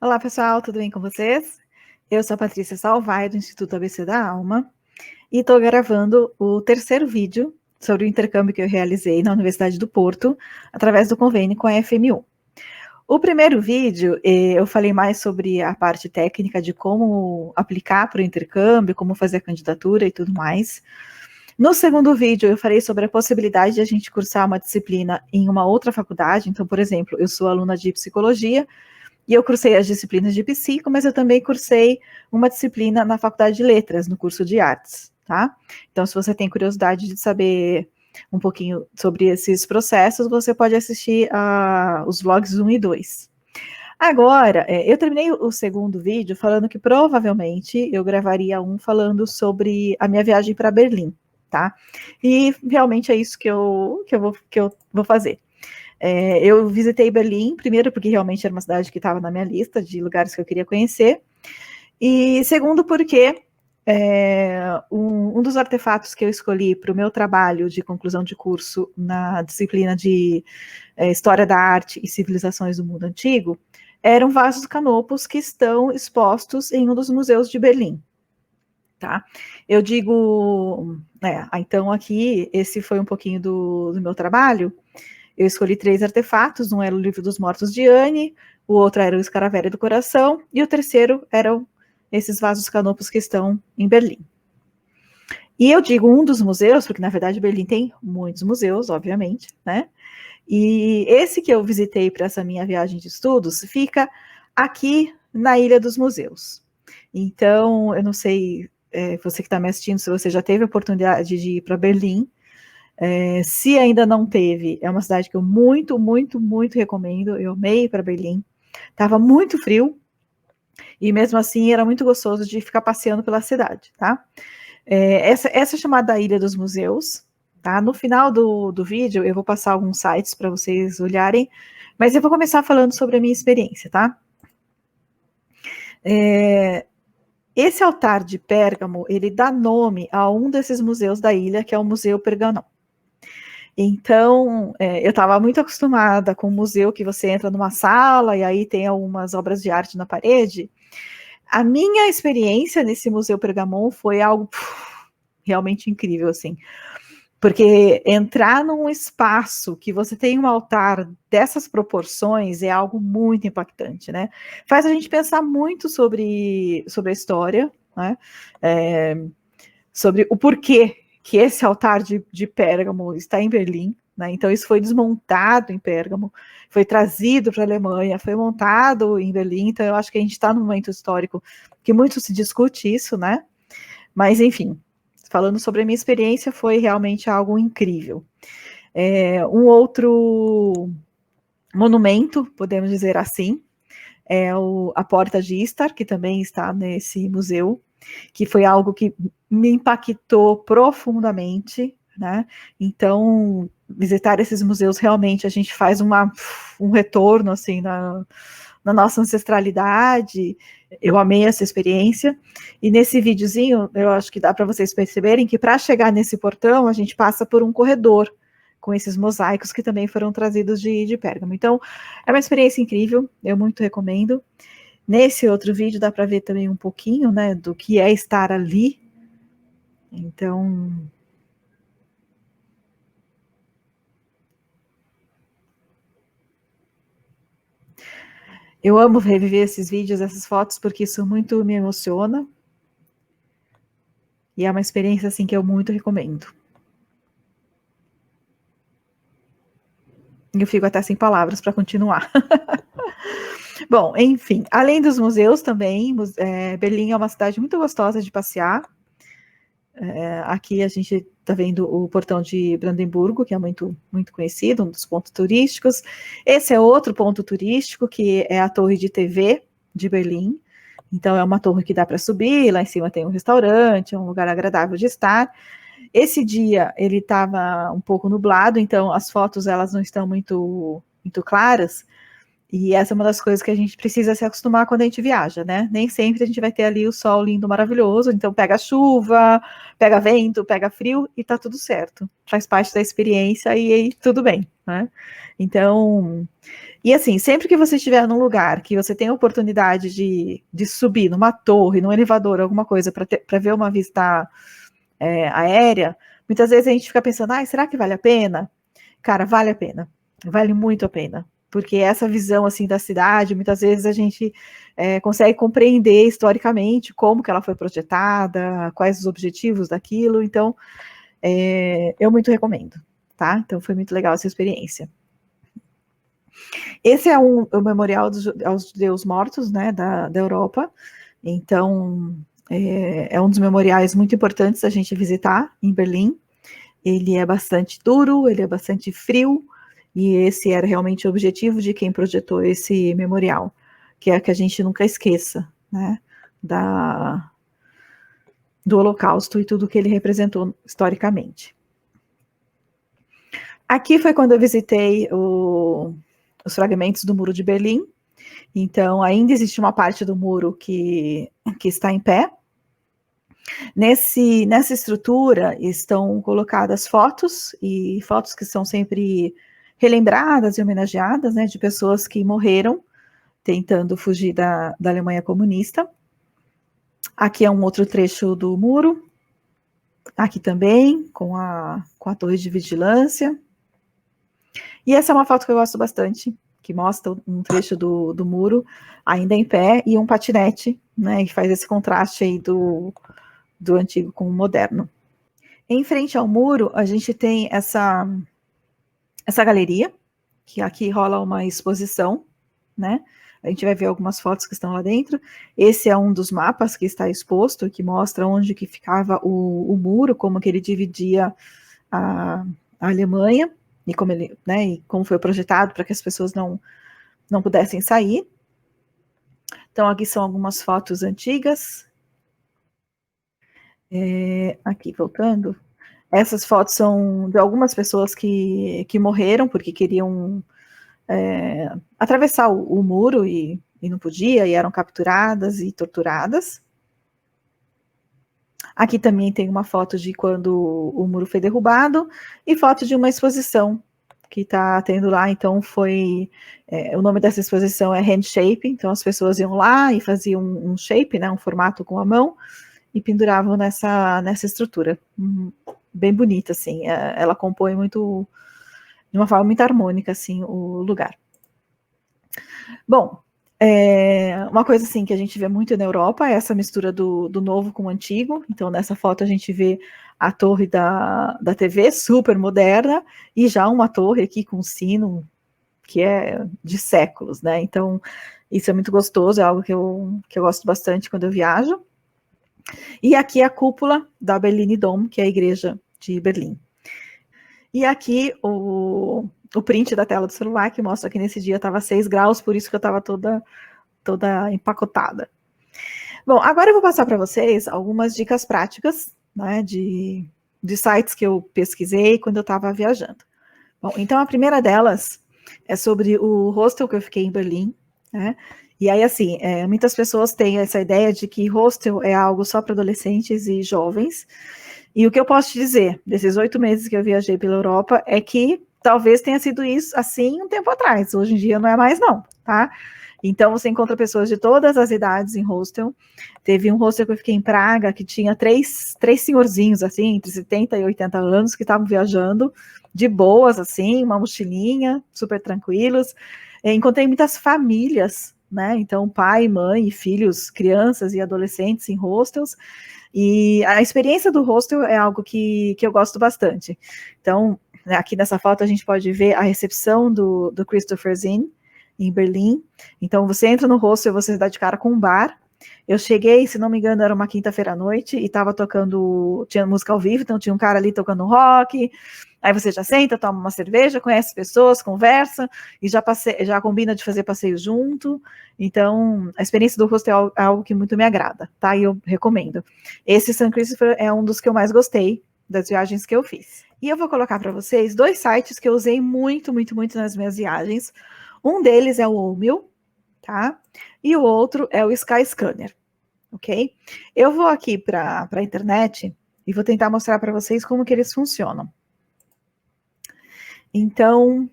Olá, pessoal, tudo bem com vocês? Eu sou a Patrícia Salvai, do Instituto ABC da Alma, e estou gravando o terceiro vídeo sobre o intercâmbio que eu realizei na Universidade do Porto, através do convênio com a FMU. O primeiro vídeo, eu falei mais sobre a parte técnica de como aplicar para o intercâmbio, como fazer a candidatura e tudo mais. No segundo vídeo, eu falei sobre a possibilidade de a gente cursar uma disciplina em uma outra faculdade. Então, por exemplo, eu sou aluna de psicologia, e eu cursei as disciplinas de psico, mas eu também cursei uma disciplina na Faculdade de Letras, no curso de artes, tá? Então, se você tem curiosidade de saber um pouquinho sobre esses processos, você pode assistir os vlogs 1 e 2. Agora, eu terminei o segundo vídeo falando que provavelmente eu gravaria um falando sobre a minha viagem para Berlim, tá? E realmente é isso que eu vou fazer. Eu visitei Berlim, primeiro porque realmente era uma cidade que estava na minha lista de lugares que eu queria conhecer, e segundo porque um dos artefatos que eu escolhi para o meu trabalho de conclusão de curso na disciplina de História da Arte e Civilizações do Mundo Antigo eram vasos canopos que estão expostos em um dos museus de Berlim. Tá? Eu digo, então aqui, esse foi um pouquinho do meu trabalho. Eu escolhi 3 artefatos, um era o Livro dos Mortos de Anne, o outro era o Escaravelho do Coração, e o terceiro eram esses vasos canopos que estão em Berlim. E eu digo um dos museus, porque na verdade Berlim tem muitos museus, obviamente, né? E esse que eu visitei para essa minha viagem de estudos fica aqui na Ilha dos Museus. Então, eu não sei, você que está me assistindo, se você já teve a oportunidade de ir para Berlim. Se ainda não teve, é uma cidade que eu muito, muito, muito recomendo. Eu amei ir para Berlim. Tava muito frio e mesmo assim era muito gostoso de ficar passeando pela cidade, tá? Essa é chamada Ilha dos Museus, tá? No final do vídeo eu vou passar alguns sites para vocês olharem, mas eu vou começar falando sobre a minha experiência, tá? Esse altar de Pérgamo, ele dá nome a um desses museus da ilha, que é o Museu Pergamon. Então, eu estava muito acostumada com o museu que você entra numa sala e aí tem algumas obras de arte na parede. A minha experiência nesse Museu Pergamon foi algo realmente incrível, assim. Porque entrar num espaço que você tem um altar dessas proporções é algo muito impactante, né? Faz a gente pensar muito sobre a história, né? Sobre o porquê que esse altar de Pérgamo está em Berlim, né? Então isso foi desmontado em Pérgamo, foi trazido para a Alemanha, foi montado em Berlim. Então eu acho que a gente está num momento histórico que muito se discute isso, né? Mas enfim, falando sobre a minha experiência, foi realmente algo incrível. Um outro monumento, podemos dizer assim, é a Porta de Istar, que também está nesse museu, que foi algo que me impactou profundamente, né? Então, visitar esses museus, realmente, a gente faz um retorno, assim, na nossa ancestralidade. Eu amei essa experiência. E nesse videozinho, eu acho que dá para vocês perceberem que para chegar nesse portão, a gente passa por um corredor com esses mosaicos que também foram trazidos de Pérgamo. Então, é uma experiência incrível, eu muito recomendo. Nesse outro vídeo dá para ver também um pouquinho, né, do que é estar ali. Então, eu amo reviver esses vídeos, essas fotos, porque isso muito me emociona. E é uma experiência, assim, que eu muito recomendo. Eu fico até sem palavras para continuar. Bom, enfim, além dos museus também, Berlim é uma cidade muito gostosa de passear. Aqui a gente está vendo o portão de Brandemburgo, que é muito, muito conhecido, um dos pontos turísticos. Esse é outro ponto turístico, que é a Torre de TV de Berlim. Então, é uma torre que dá para subir, lá em cima tem um restaurante, é um lugar agradável de estar. Esse dia, ele estava um pouco nublado, então as fotos elas não estão muito, muito claras, E essa é uma das coisas que a gente precisa se acostumar quando a gente viaja, né? Nem sempre a gente vai ter ali o sol lindo, maravilhoso, então pega chuva, pega vento, pega frio e tá tudo certo. Faz parte da experiência e tudo bem, né? Então, e assim, sempre que você estiver num lugar que você tem a oportunidade de subir numa torre, num elevador, alguma coisa, para ver uma vista aérea, muitas vezes a gente fica pensando, será que vale a pena? Cara, vale a pena, vale muito a pena, porque essa visão assim da cidade, muitas vezes a gente consegue compreender historicamente como que ela foi projetada, quais os objetivos daquilo, então eu muito recomendo, tá? Então foi muito legal essa experiência. Esse é o memorial aos judeus mortos, né, da Europa, então é um dos memoriais muito importantes a gente visitar em Berlim. Ele é bastante duro, ele é bastante frio, e esse era realmente o objetivo de quem projetou esse memorial, que é que a gente nunca esqueça, né, do Holocausto e tudo que ele representou historicamente. Aqui foi quando eu visitei os fragmentos do Muro de Berlim. Então, ainda existe uma parte do muro que está em pé. Nessa estrutura estão colocadas fotos, e fotos que são sempre relembradas e homenageadas, né, de pessoas que morreram tentando fugir da Alemanha comunista. Aqui é um outro trecho do muro, aqui também, com a torre de vigilância. E essa é uma foto que eu gosto bastante, que mostra um trecho do muro ainda em pé e um patinete, né, que faz esse contraste aí do antigo com o moderno. Em frente ao muro, a gente tem essa galeria, que aqui rola uma exposição, né? A gente vai ver algumas fotos que estão lá dentro. Esse é um dos mapas que está exposto, que mostra onde que ficava o muro, como que ele dividia a Alemanha, e como ele, né, e como foi projetado para que as pessoas não pudessem sair. Então, aqui são algumas fotos antigas. Aqui, voltando. Essas fotos são de algumas pessoas que morreram porque queriam atravessar o muro e não podia, e eram capturadas e torturadas. Aqui também tem uma foto de quando o muro foi derrubado e foto de uma exposição que está tendo lá. Então foi o nome dessa exposição é Handshape. Então as pessoas iam lá e faziam um shape, né, um formato com a mão, e penduravam nessa estrutura. Bem bonita, assim. Ela compõe muito, de uma forma muito harmônica, assim, o lugar. Bom, uma coisa assim que a gente vê muito na Europa é essa mistura do novo com o antigo. Então, nessa foto a gente vê a torre da TV, super moderna, e já uma torre aqui com sino que é de séculos, né? Então, isso é muito gostoso, é algo que eu gosto bastante quando eu viajo. E aqui é a cúpula da Berliner Dom, que é a igreja de Berlim. E aqui o print da tela do celular, que mostra que nesse dia estava 6 graus, por isso que eu estava toda empacotada. Bom, agora eu vou passar para vocês algumas dicas práticas, né, de sites que eu pesquisei quando eu estava viajando. Bom, então a primeira delas é sobre o hostel que eu fiquei em Berlim, né? E aí, assim, muitas pessoas têm essa ideia de que hostel é algo só para adolescentes e jovens. E o que eu posso te dizer, desses 8 meses que eu viajei pela Europa, é que talvez tenha sido isso assim um tempo atrás. Hoje em dia não é mais, não, tá? Então, você encontra pessoas de todas as idades em hostel. Teve um hostel que eu fiquei em Praga, que tinha três senhorzinhos, assim, entre 70 e 80 anos, que estavam viajando de boas, assim, uma mochilinha, super tranquilos. Encontrei muitas famílias, né? Então, pai, mãe, filhos, crianças e adolescentes em hostels. E a experiência do hostel é algo que eu gosto bastante. Então, aqui nessa foto a gente pode ver a recepção do Christopher's Inn, em Berlim. Então, você entra no hostel e você se dá de cara com um bar. Eu cheguei, se não me engano, era uma quinta-feira à noite, e estava tocando, tinha música ao vivo, então tinha um cara ali tocando rock. Aí você já senta, toma uma cerveja, conhece pessoas, conversa, e já combina de fazer passeio junto. Então, a experiência do hostel é algo que muito me agrada, tá? E eu recomendo. Esse St. Christopher é um dos que eu mais gostei das viagens que eu fiz. E eu vou colocar para vocês 2 sites que eu usei muito, muito, muito nas minhas viagens. Um deles é o Omio, tá? E o outro é o Skyscanner, ok? Eu vou aqui para a internet e vou tentar mostrar para vocês como que eles funcionam. Então,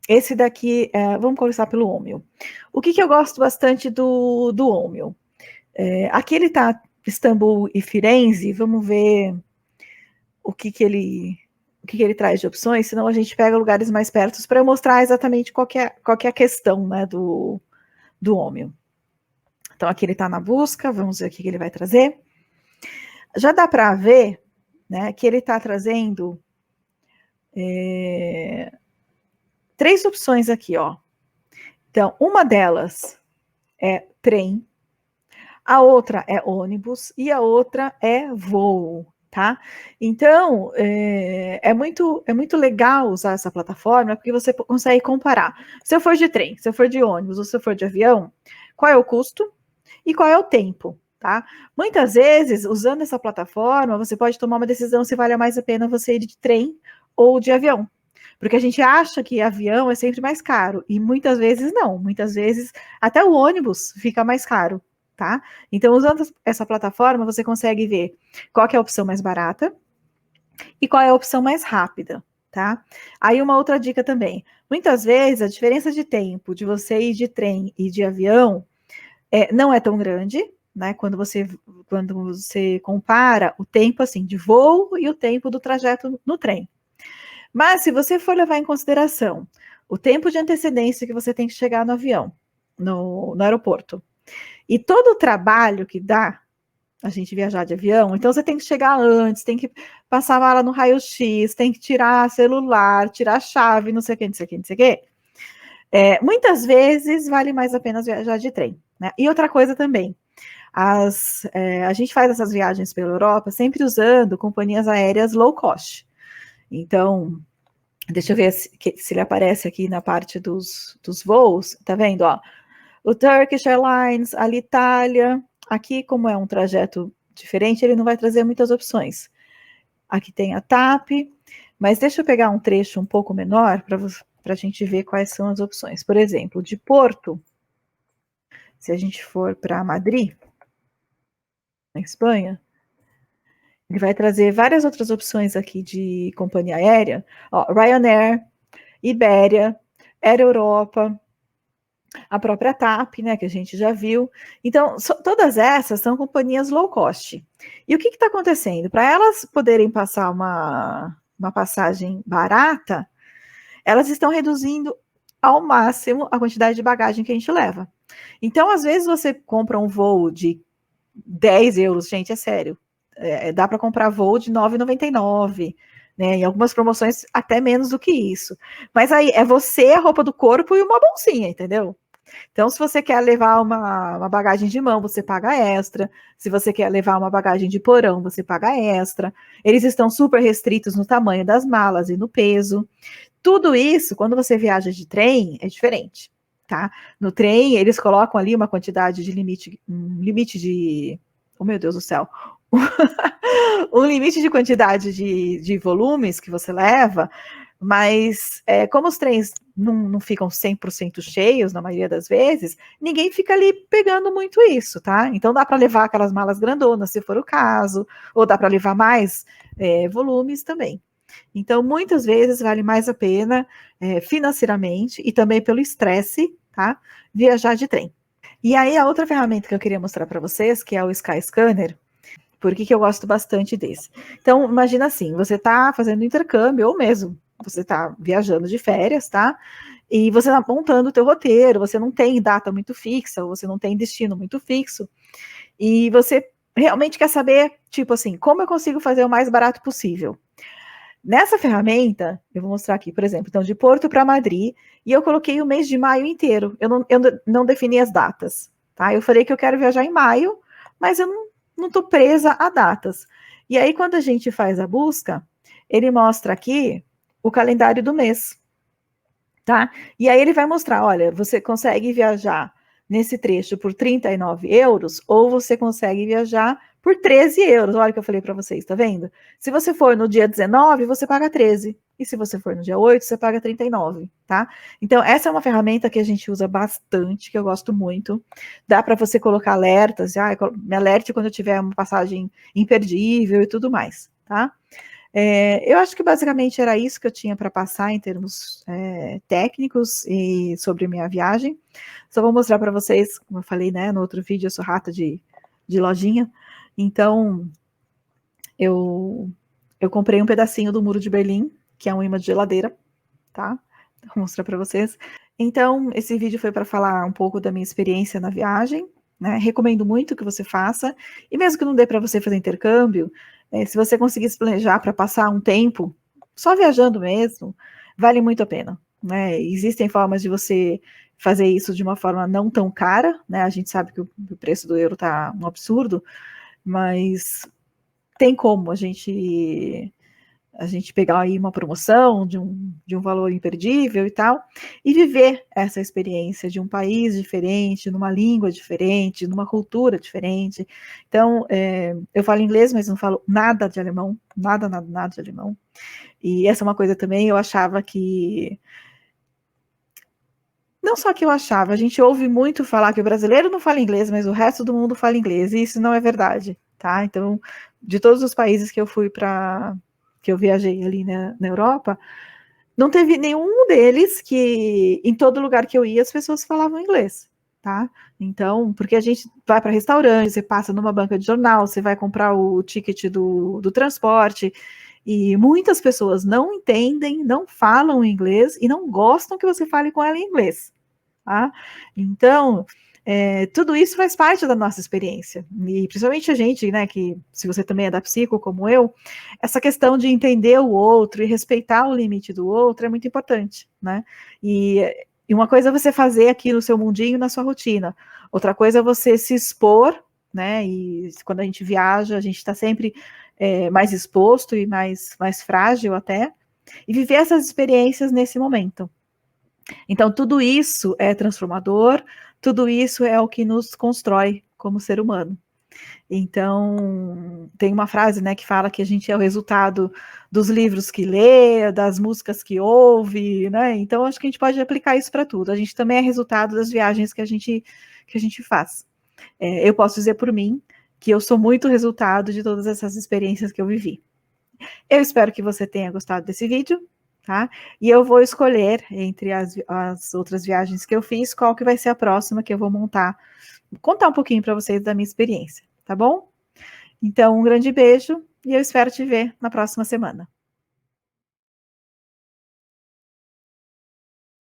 esse daqui, vamos começar pelo Omio. O que eu gosto bastante do Omio? Aqui ele está Istambul e Firenze, vamos ver o que ele traz de opções, senão a gente pega lugares mais perto para eu mostrar exatamente qual que é a questão, né, do Omio. Então, aqui ele está na busca, vamos ver o que ele vai trazer. Já dá para ver, né, que ele está trazendo 3 opções aqui, ó. Então, uma delas é trem, a outra é ônibus e a outra é voo, tá? Então, é muito legal usar essa plataforma, porque você consegue comparar. Se eu for de trem, se eu for de ônibus ou se eu for de avião, qual é o custo e qual é o tempo, tá? Muitas vezes, usando essa plataforma, você pode tomar uma decisão se vale mais a pena você ir de trem ou de avião. Porque a gente acha que avião é sempre mais caro, e muitas vezes não. Muitas vezes, até o ônibus fica mais caro, tá? Então, usando essa plataforma, você consegue ver qual que é a opção mais barata e qual é a opção mais rápida, tá? Aí uma outra dica também. Muitas vezes, a diferença de tempo de você ir de trem e de avião não é tão grande, né? Quando você compara o tempo, assim, de voo e o tempo do trajeto no trem. Mas se você for levar em consideração o tempo de antecedência que você tem que chegar no avião, no aeroporto, e todo o trabalho que dá a gente viajar de avião, então você tem que chegar antes, tem que passar a mala no raio-x, tem que tirar celular, tirar a chave, não sei o que, não sei o que, não sei o que. Muitas vezes vale mais a pena viajar de trem, né? E outra coisa também, a gente faz essas viagens pela Europa sempre usando companhias aéreas low cost. Então, deixa eu ver se ele aparece aqui na parte dos voos, tá vendo, ó? O Turkish Airlines, a Alitalia, aqui como é um trajeto diferente, ele não vai trazer muitas opções. Aqui tem a TAP, mas deixa eu pegar um trecho um pouco menor para a gente ver quais são as opções. Por exemplo, de Porto, se a gente for para Madrid, na Espanha, ele vai trazer várias outras opções aqui de companhia aérea, ó, Ryanair, Iberia, Air Europa, a própria TAP, né, que a gente já viu. Então, todas essas são companhias low cost. E o que está acontecendo? Para elas poderem passar uma passagem barata, elas estão reduzindo ao máximo a quantidade de bagagem que a gente leva. Então, às vezes, você compra um voo de 10 euros, gente, é sério. Dá para comprar voo de 9,99, né? Em algumas promoções, até menos do que isso. Mas aí é você, a roupa do corpo e uma bolsinha, entendeu? Então, se você quer levar uma bagagem de mão, você paga extra. Se você quer levar uma bagagem de porão, você paga extra. Eles estão super restritos no tamanho das malas e no peso. Tudo isso, quando você viaja de trem, é diferente, tá? No trem, eles colocam ali uma quantidade de um limite de... Oh, meu Deus do céu! Um limite de quantidade de volumes que você leva, mas como os trens não ficam 100% cheios na maioria das vezes, ninguém fica ali pegando muito isso, tá? Então dá para levar aquelas malas grandonas, se for o caso, ou dá para levar mais volumes também. Então, muitas vezes vale mais a pena, financeiramente e também pelo estresse, tá? Viajar de trem. E aí, a outra ferramenta que eu queria mostrar para vocês, que é o Skyscanner, por que eu gosto bastante desse? Então, imagina assim, você está fazendo intercâmbio, ou mesmo você está viajando de férias, tá? E você está montando o teu roteiro, você não tem data muito fixa, ou você não tem destino muito fixo, e você realmente quer saber, tipo assim, como eu consigo fazer o mais barato possível? Nessa ferramenta, eu vou mostrar aqui, por exemplo, então, de Porto para Madrid, e eu coloquei o mês de maio inteiro, eu não defini as datas, tá? Eu falei que eu quero viajar em maio, mas eu não estou presa a datas. E aí, quando a gente faz a busca, ele mostra aqui o calendário do mês, tá? E aí ele vai mostrar, olha, você consegue viajar nesse trecho por 39 euros, ou você consegue viajar por 13 euros. Olha o que eu falei para vocês, tá vendo? Se você for no dia 19, você paga 13. E se você for no dia 8, você paga 39, tá? Então, essa é uma ferramenta que a gente usa bastante, que eu gosto muito. Dá para você colocar alertas, me alerte quando eu tiver uma passagem imperdível e tudo mais, tá? Eu acho que basicamente era isso que eu tinha para passar em termos técnicos e sobre minha viagem. Só vou mostrar para vocês, como eu falei, né, no outro vídeo, eu sou rata de lojinha. Então, eu comprei um pedacinho do Muro de Berlim, que é um imã de geladeira, tá? Vou mostrar para vocês. Então, esse vídeo foi para falar um pouco da minha experiência na viagem, né? Recomendo muito que você faça. E mesmo que não dê para você fazer intercâmbio, se você conseguir se planejar para passar um tempo só viajando mesmo, vale muito a pena, né? Existem formas de você fazer isso de uma forma não tão cara, né? A gente sabe que o preço do euro tá um absurdo, mas tem como a gente pegar aí uma promoção de um valor imperdível e tal, e viver essa experiência de um país diferente, numa língua diferente, numa cultura diferente. Então, eu falo inglês, mas não falo nada de alemão, nada de alemão. E essa é uma coisa também, eu achava que... Não só que eu achava, a gente ouve muito falar que o brasileiro não fala inglês, mas o resto do mundo fala inglês, e isso não é verdade, tá? Então, de todos os países que eu fui que eu viajei ali na Europa, não teve nenhum deles que, em todo lugar que eu ia, as pessoas falavam inglês, tá? Então, porque a gente vai para restaurante, você passa numa banca de jornal, você vai comprar o ticket do transporte, e muitas pessoas não entendem, não falam inglês e não gostam que você fale com ela em inglês, tá? Então, tudo isso faz parte da nossa experiência, e principalmente a gente, né, que se você também é da psico, como eu, essa questão de entender o outro e respeitar o limite do outro é muito importante, né? E uma coisa é você fazer aqui no seu mundinho, na sua rotina, outra coisa é você se expor, né? E quando a gente viaja, a gente está sempre mais exposto e mais frágil até, e viver essas experiências nesse momento. Então, tudo isso é transformador, tudo isso é o que nos constrói como ser humano. Então, tem uma frase, né, que fala que a gente é o resultado dos livros que lê, das músicas que ouve, né? Então, acho que a gente pode aplicar isso para tudo. A gente também é resultado das viagens que a gente faz. Eu posso dizer por mim que eu sou muito resultado de todas essas experiências que eu vivi. Eu espero que você tenha gostado desse vídeo, tá? E eu vou escolher entre as outras viagens que eu fiz, qual que vai ser a próxima que eu vou montar, contar um pouquinho para vocês da minha experiência, tá bom? Então, um grande beijo e eu espero te ver na próxima semana.